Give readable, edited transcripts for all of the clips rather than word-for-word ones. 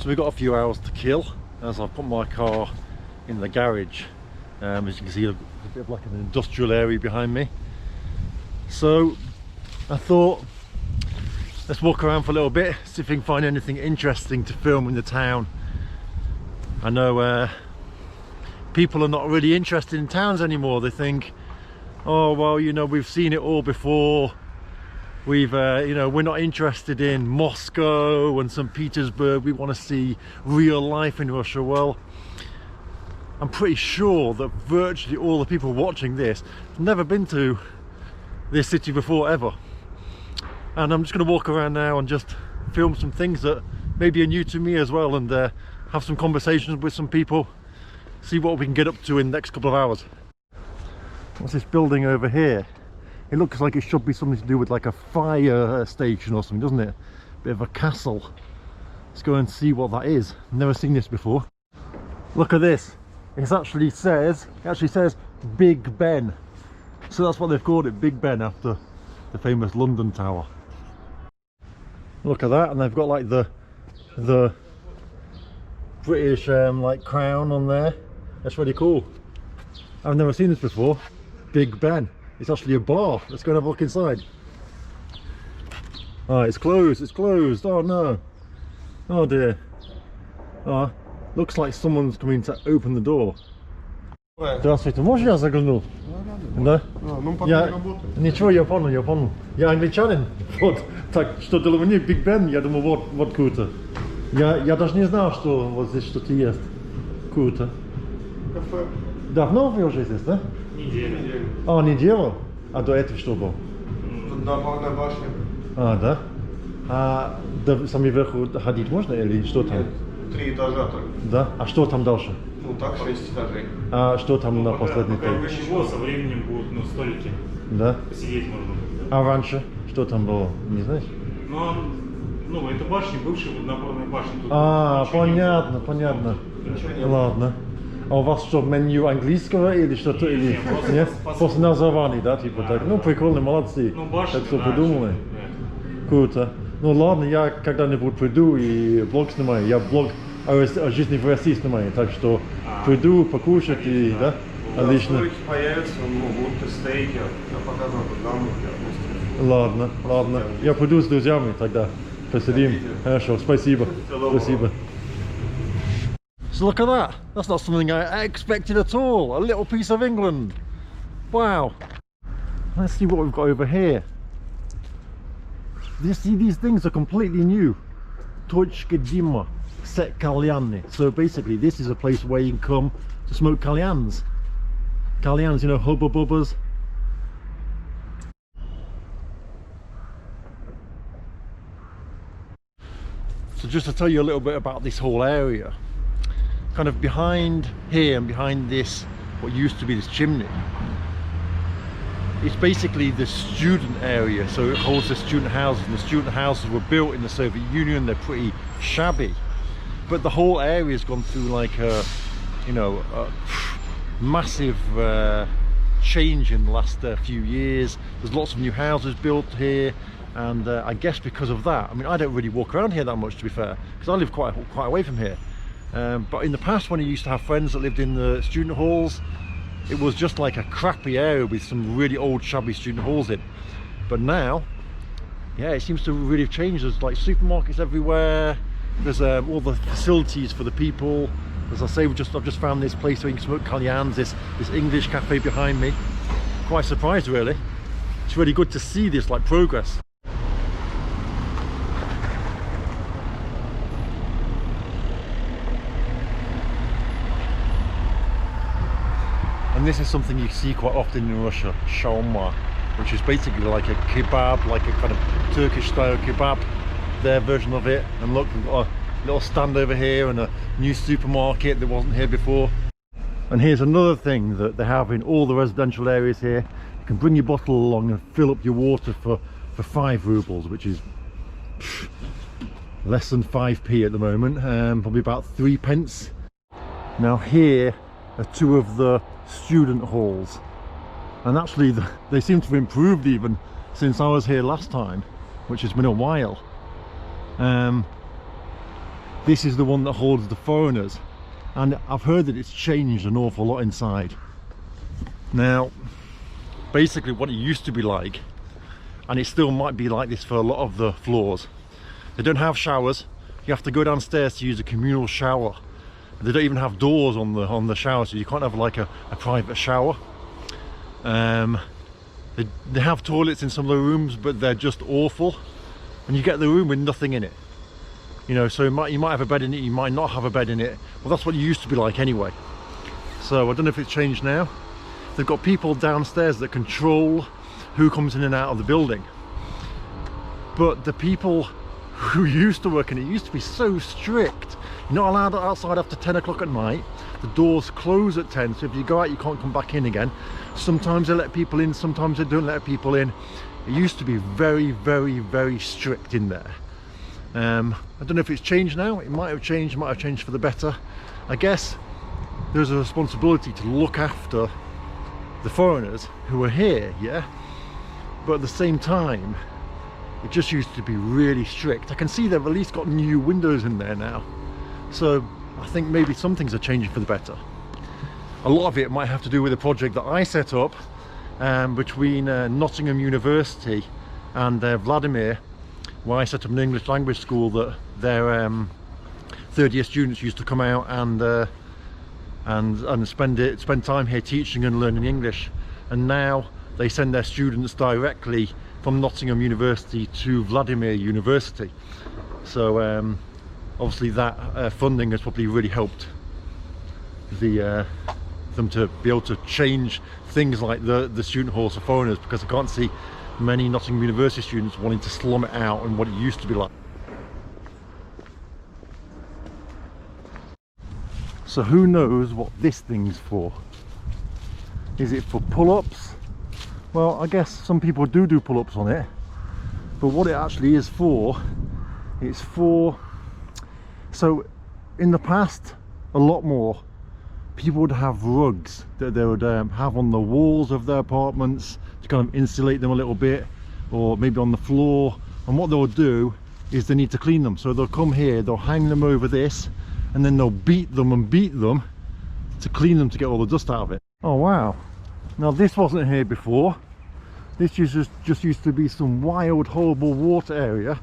So we've got a few hours to kill as I put my car in the garage. As you can see, a bit of like an industrial area behind me. So I thought, let's walk around for a little bit, see if we can find anything interesting to film in the town. I know people are not really interested in towns anymore. They think, oh well, you know, we've seen it all before. We've you know, we're not interested in Moscow and St. Petersburg. We want to see real life in Russia. Well, I'm pretty sure that virtually all the people watching this have never been to this city before ever. And I'm just going to walk around now and just film some things that maybe are new to me as well, and have some conversations with some people, see what we can get up to in the next couple of hours. What's this building over here? It looks like it should be something to do with like a fire station or something, doesn't it? Bit of a castle. Let's go and see what that is. Never seen this before. Look at this. It actually says Big Ben. So that's what they've called it, Big Ben, after the famous London Tower. Look at that, and they've got like the British like crown on there. That's really cool. I've never seen this before. Big Ben. It's actually a bar. Let's go and have a look inside. Oh, it's closed. It's closed. Oh no. Oh dear. Oh, looks like someone's coming to open the door. Здравствуйте, можно я загляну? Да? Я... Ничего, я понял. Я англичанин. Вот. Так, что для меня Биг Бен, я думаю, вот круто. Я даже не знал, что вот здесь что-то есть. Круто. Давно вы уже здесь, да? Неделю. А, неделю? А до этого что было? Тут напорная башня. А, да? А до самой верху ходить можно или что там? Нет, 3 этажа только. Да? А что там дальше? Ну так, 6 этажей. А что там на последней Пока этаже? ничего, со временем будут, ну, столики. Да? Посидеть можно будет. А раньше? Что там было? Не знаешь? Ну, это башня, бывшая водонапорная башня. Тут А, понятно. Ничего не было. Ладно. А у вас что, меню английского или что-то? Или... Нет? После названий, да? Типа так. Ну, прикольно, молодцы. Ну, башня, так что да, придумали. да. Круто. Ну ладно, я когда-нибудь приду и блог снимаю. Я блог о жизни в России снимаю. Так что приду покушать и, да? Отлично. Столики появятся, будут стейки, я показывал нам, Ладно. Я приду с друзьями тогда. Посидим. Хорошо, спасибо. Спасибо. So look at that. That's not something I expected at all. A little piece of England. Wow. Let's see what we've got over here. You see, these things are completely new. Точка Dima, Set Kalyani. So basically this is a place where you can come to smoke kalyans. Kalyans, you know, hubba bubbas. So just to tell you a little bit about this whole area, kind of behind here and behind this, what used to be this chimney, it's basically the student area. So it holds the student houses, and the student houses were built in the Soviet Union. They're pretty shabby, but the whole area has gone through like a, you know, a massive change in the last few years. There's lots of new houses built here, and I guess because of that, I mean, I don't really walk around here that much, to be fair, because I live quite away from here. But in the past, when I used to have friends that lived in the student halls, it was just like a crappy area with some really old shabby student halls in. But now, yeah, it seems to really have changed. There's like supermarkets everywhere. There's all the facilities for the people. As I say, I've just found this place where you can smoke kalyans, this English cafe behind me. Quite surprised, really. It's really good to see this like progress. And this is something you see quite often in Russia, shawarma, which is basically like a kebab, like a kind of Turkish style kebab, their version of it. And look, we've got a little stand over here and a new supermarket that wasn't here before. And here's another thing that they have in all the residential areas here. You can bring your bottle along and fill up your water for 5 rubles, which is less than 5p at the moment, probably about 3 pence. Now here are 2 of the student halls, and actually they seem to have improved even since I was here last time, which has been a while. This is the one that holds the foreigners, and I've heard that it's changed an awful lot inside. Now, basically what it used to be like, and it still might be like this for a lot of the floors, they don't have showers. You have to go downstairs to use a communal shower. They don't even have doors on the shower, so you can't have like a private shower. They have toilets in some of the rooms, but they're just awful. And you get the room with nothing in it. You know, so you might have a bed in it, you might not have a bed in it. Well, that's what it used to be like anyway. So I don't know if it's changed now. They've got people downstairs that control who comes in and out of the building. But the people who used to work in it used to be so strict. You're not allowed outside after 10 o'clock at night. The doors close at 10, so if you go out you can't come back in again. Sometimes they let people in, sometimes they don't let people in. It used to be very, very, very strict in there. I don't know if it's changed now. It might have changed for the better. I guess there's a responsibility to look after the foreigners who are here, yeah? But at the same time, it just used to be really strict. I can see they've at least got new windows in there now. So I think maybe some things are changing for the better. A lot of it might have to do with a project that I set up between Nottingham University and Vladimir, where I set up an English language school that their third year students used to come out and spend time here teaching and learning English. And now they send their students directly from Nottingham University to Vladimir University. So obviously that funding has probably really helped them to be able to change things like the student halls for foreigners, because I can't see many Nottingham University students wanting to slum it out and what it used to be like. So who knows what this thing's for? Is it for pull-ups? Well, I guess some people do pull-ups on it, but what it actually is for, it's for, so in the past, a lot more, people would have rugs that they would have on the walls of their apartments to kind of insulate them a little bit, or maybe on the floor. And what they'll do is they need to clean them, so they'll come here, they'll hang them over this, and then they'll beat them to clean them to get all the dust out of it. Oh wow, now this wasn't here before. This just used to be some wild, horrible water area,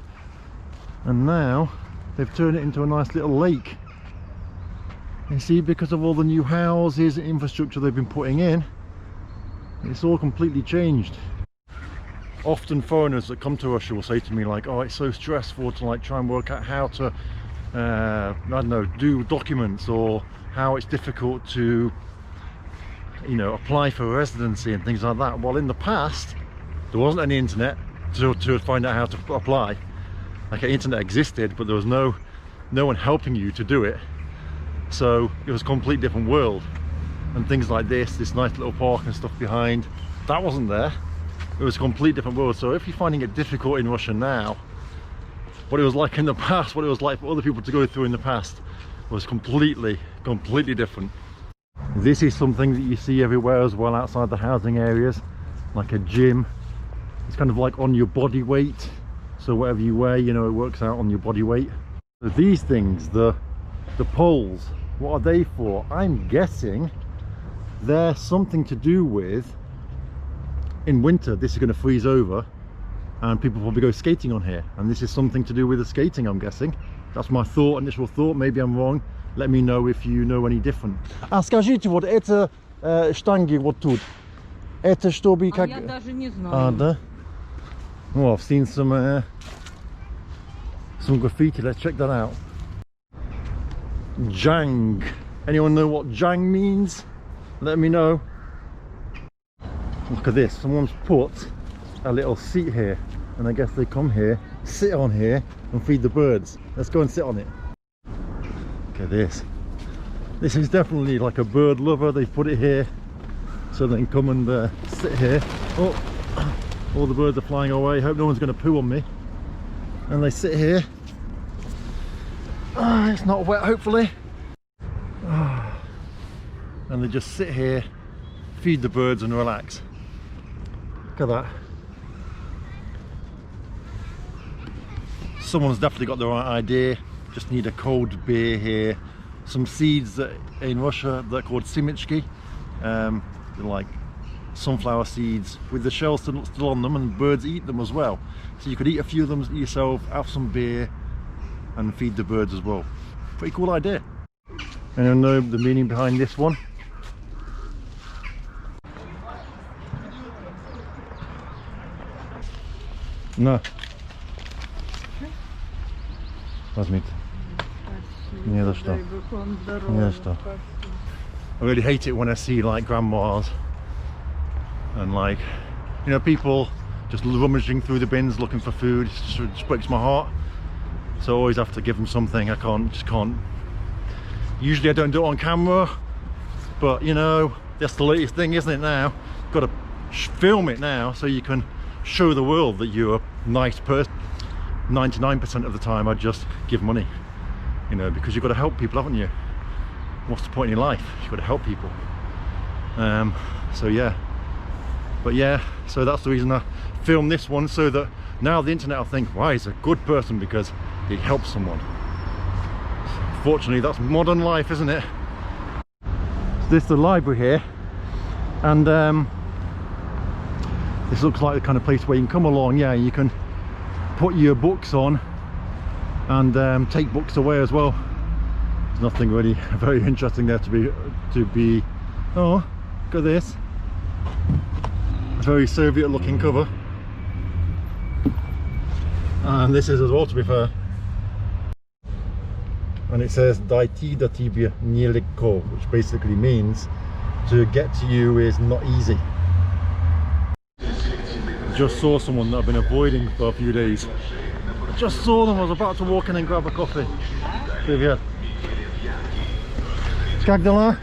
and now they've turned it into a nice little lake. You see, because of all the new houses and infrastructure they've been putting in, it's all completely changed. Often foreigners that come to Russia will say to me like, oh, it's so stressful to like try and work out how to I don't know, do documents, or how it's difficult to, you know, apply for residency and things like that. Well, in the past there wasn't any internet to find out how to apply. Like, internet existed, but there was no one helping you to do it. So it was a completely different world, and things like this nice little park and stuff behind, that wasn't there. It was a completely different world. So if you're finding it difficult in Russia now, what it was like in the past, what it was like for other people to go through in the past, was completely different. This is something that you see everywhere as well outside the housing areas, like a gym. It's kind of like on your body weight, so whatever you weigh, you know, it works out on your body weight. So these things, the poles, what are they for? I'm guessing they're something to do with, in winter this is going to freeze over and people probably go skating on here, and this is something to do with the skating, I'm guessing. That's my initial thought. Maybe I'm wrong. Let me know if you know any different. А скажите, вот это штанги вот тут, это чтобы как... Я даже не знаю. А, да? Well, I've seen some graffiti. Let's check that out. Jang. Anyone know what Jang means? Let me know. Look at this. Someone's put a little seat here, and I guess they come here, sit on here and feed the birds. Let's go and sit on it. Look at this. This is definitely like a bird lover. They've put it here so they can come and sit here. Oh, all the birds are flying away. Hope no one's going to poo on me. And they sit here. It's not wet, hopefully. And they just sit here, feed the birds and relax. Look at that. Someone's definitely got the right idea. Just need a cold beer here. Some seeds that in Russia they're called simichki. They're like sunflower seeds with the shells still on them, and birds eat them as well. So you could eat a few of them yourself, have some beer, and feed the birds as well. Pretty cool idea. Anyone know the meaning behind this one? No. Возьмите. Не за что. Не за что. I really hate it when I see like grandmas and like, you know, people just rummaging through the bins looking for food. It just breaks my heart. So I always have to give them something. I just can't. Usually I don't do it on camera, but you know, that's the latest thing, isn't it now? Got to film it now so you can show the world that you're a nice person. 99% of the time I just give money, you know, because you've got to help people, haven't you? What's the point in your life? You've got to help people. So yeah, but yeah, so that's the reason I filmed this one, so that now the internet will think, why, he's a good person because he helps someone. Fortunately, that's modern life, isn't it? So this is the library here, and this looks like the kind of place where you can come along. Yeah, you can put your books on and take books away as well. There's nothing really very interesting there to be. Oh, look at this. A very Soviet looking cover. And this is as well, to be fair. And it says "Dойти до тебя нелегко," which basically means to get to you is not easy. Just saw someone that I've been avoiding for a few days. I just saw them. I was about to walk in and grab a coffee. Привет. Как дела?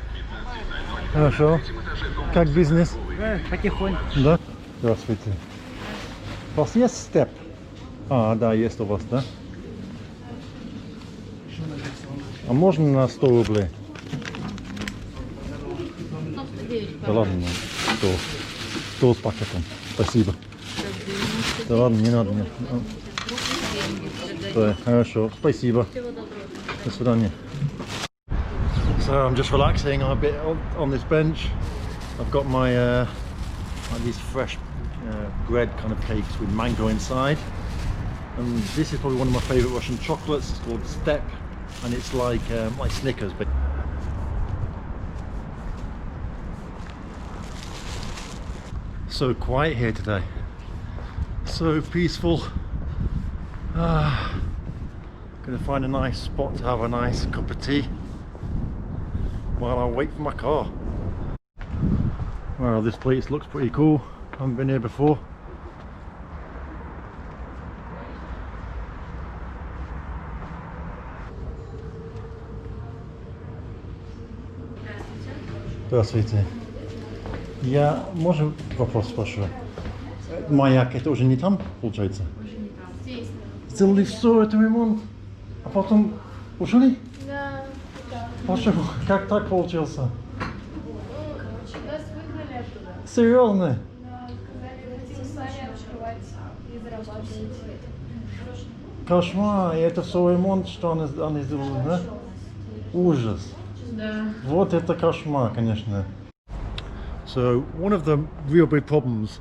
Хорошо. Как бизнес? Потихоньку. Да? Здравствуйте. У вас есть степ? А, да, есть у вас, да? А можно на 100 рублей? Да ладно, 100. 100 с пакетом. Спасибо. Да ладно, не надо мне. Да, хорошо, спасибо. До свидания. So I'm just relaxing a bit on this bench. I've got my like these fresh bread kind of cakes with mango inside, and this is probably one of my favourite Russian chocolates. It's called Step, and it's like Snickers, but so quiet here today, so peaceful. Gonna find a nice spot to have a nice cup of tea while I wait for my car. Well, this place looks pretty cool. I haven't been here before. Здравствуйте. Я, можно вопрос спрошу? Маяк, это уже не там, получается? Уже не там. Здесь. Сделали все, это ремонт, а потом ушли? Да. Почему? Как так получился? Нас выгнали оттуда. Серьезно? Да, сказали, хотим сами открывать и зарабатывать. Кошмар, и это все ремонт, что они сделали, да? Ужас. Да. Вот это кошмар, конечно. So, one of the real big problems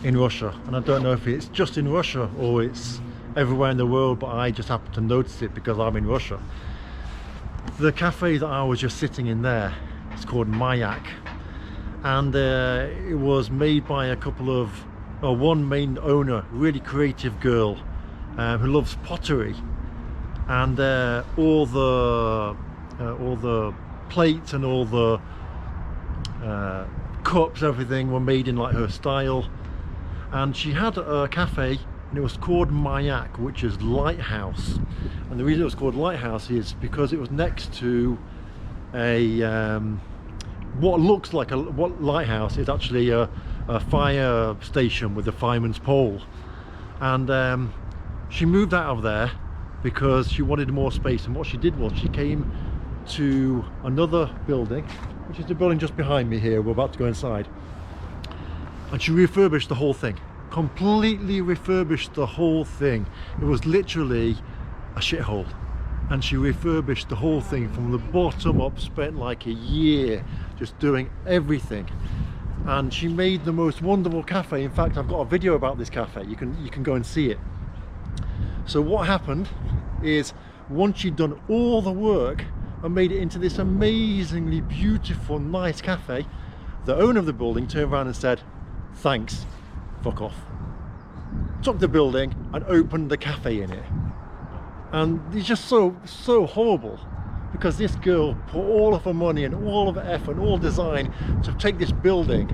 in Russia, and I don't know if it's just in Russia or it's everywhere in the world, but I just happen to notice it because I'm in Russia. The cafe that I was just sitting in there, it's called Mayak, and it was made by a couple of, one main owner, really creative girl who loves pottery, and all the plates and all the cups, everything were made in like her style. And she had a cafe, and it was called Mayak, which is lighthouse. And the reason it was called lighthouse is because it was next to a what looks like what lighthouse is actually a fire station with a fireman's pole. And she moved out of there because she wanted more space, and what she did was she came to another building, which is the building just behind me here. We're about to go inside, and she refurbished the whole thing, completely refurbished the whole thing. It was literally a shithole. and she refurbished the whole thing from the bottom up, spent like a year just doing everything. And she made the most wonderful cafe. In fact, I've got a video about this cafe. You can go and see it. So what happened is, once she'd done all the work and made it into this amazingly beautiful, nice cafe, the owner of the building turned around and said, thanks, fuck off. Took the building and opened the cafe in it. And it's just so horrible, because this girl put all of her money and all of her effort and all design to take this building,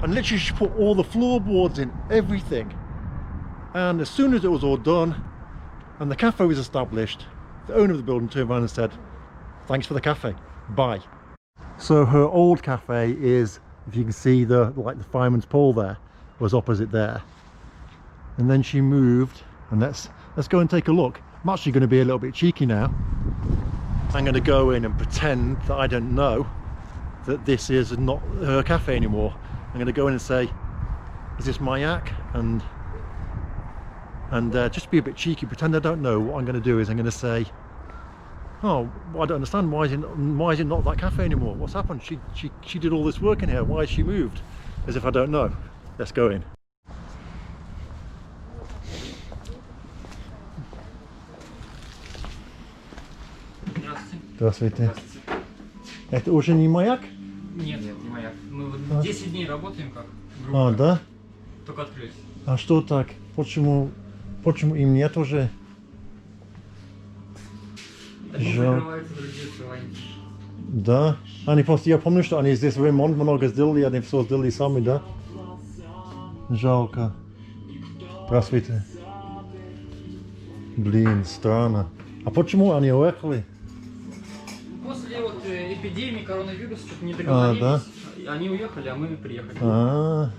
and literally she put all the floorboards in, everything. And as soon as it was all done and the cafe was established, the owner of the building turned around and said, thanks for the cafe, bye. So her old cafe is, if you can see the fireman's pole there, was opposite there. And then she moved, and let's go and take a look. I'm actually going to be a little bit cheeky now. I'm going to go in and pretend that I don't know that this is not her cafe anymore. I'm going to go in and say, is this my yak? And just be a bit cheeky, pretend I don't know. What I'm going to do is I'm going to say, oh, I don't understand, why is it not that cafe anymore? What's happened? She did all this work in here, why has she moved? As if I don't know. Let's go in. Здравствуйте. Это уже не маяк? Нет, не маяк. Мы вот 10 дней работаем как группа. А, да? Только открылись. А что так? Почему им нет уже? Одни закрываются, другие открываемся. Да? Они просто, я помню, что они здесь ремонт много сделали, они все сделали сами, да? Жалко. Здравствуйте. Блин, странно. А почему они уехали? После вот эпидемии коронавируса что-то не договорились. Да? Они уехали, а мы приехали.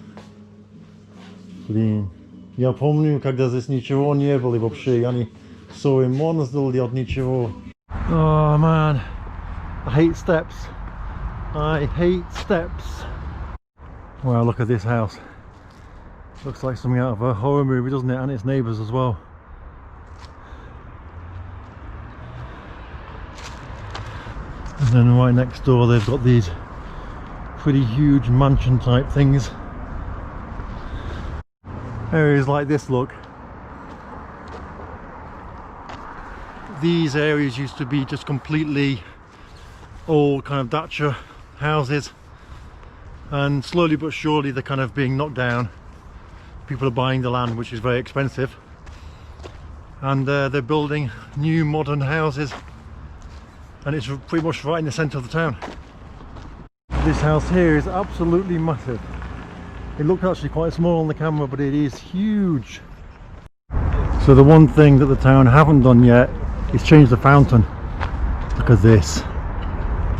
Блин. Я помню, когда здесь ничего не было вообще, они все ремонт сделали от ничего. Oh man, I hate steps. I hate steps. Wow, look at this house. Looks like something out of a horror movie, doesn't it? And its neighbours as well. And then right next door they've got these pretty huge mansion type things. Areas like this, look. These areas used to be just completely old kind of dacha houses, and slowly but surely they're kind of being knocked down. People are buying the land, which is very expensive, and they're building new modern houses, and it's pretty much right in the centre of the town. This house here is absolutely massive. It looks actually quite small on the camera, but it is huge. So the one thing that the town haven't done yet is change the fountain. Look at this.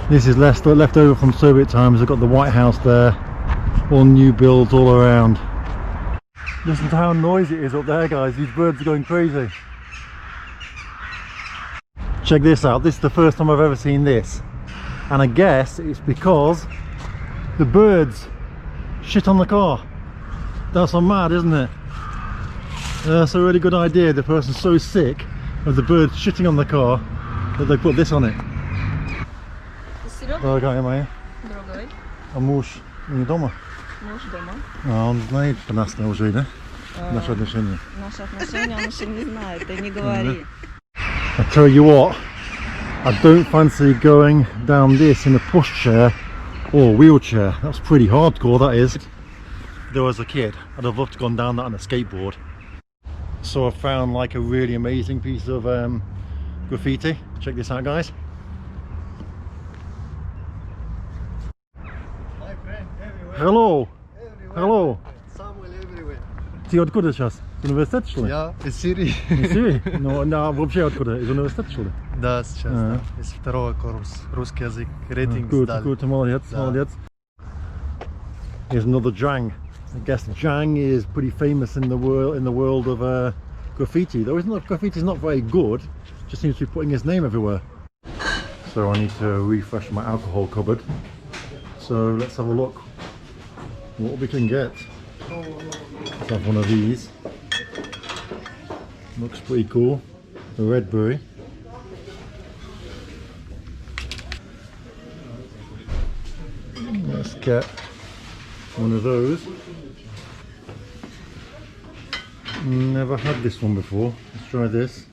This is left over from Soviet times. They've got the White House there, all new builds all around. Listen to how noisy it is up there, guys. These birds are going crazy. Check this out. This is the first time I've ever seen this, and I guess it's because the birds shit on the car. That's so mad, isn't it? That's a really good idea. The person's so sick of the birds shitting on the car that they put this on it. Дорогая моя. Другой. А муж не дома? Муж дома. А он знает про нас уже, да? Наши отношения. Наши отношения он еще не знает, ты не говори. I tell you what, I don't fancy going down this in a pushchair or wheelchair. That's pretty hardcore, that is. If there was a kid, I'd have loved to gone down that on a skateboard. So I found like a really amazing piece of graffiti. Check this out, guys. Hello. Hello. Ты откуда сейчас? Из университета, что ли? Я из Сирии. Из Сирии? Ну, вообще откуда? Из университета, что ли? Да, сейчас, да. Из второго курса. Русский язык. Рейтинг сдали. Good, молодец, молодец. Here's another Jang. I guess Jang is pretty famous in the world of graffiti. Though graffiti's not very good. Just seems to be putting his name everywhere. So I need to refresh my alcohol cupboard. So let's have a look what we can get. Let's have one of these. Looks pretty cool. The red berry. Let's get one of those. Never had this one before. Let's try this.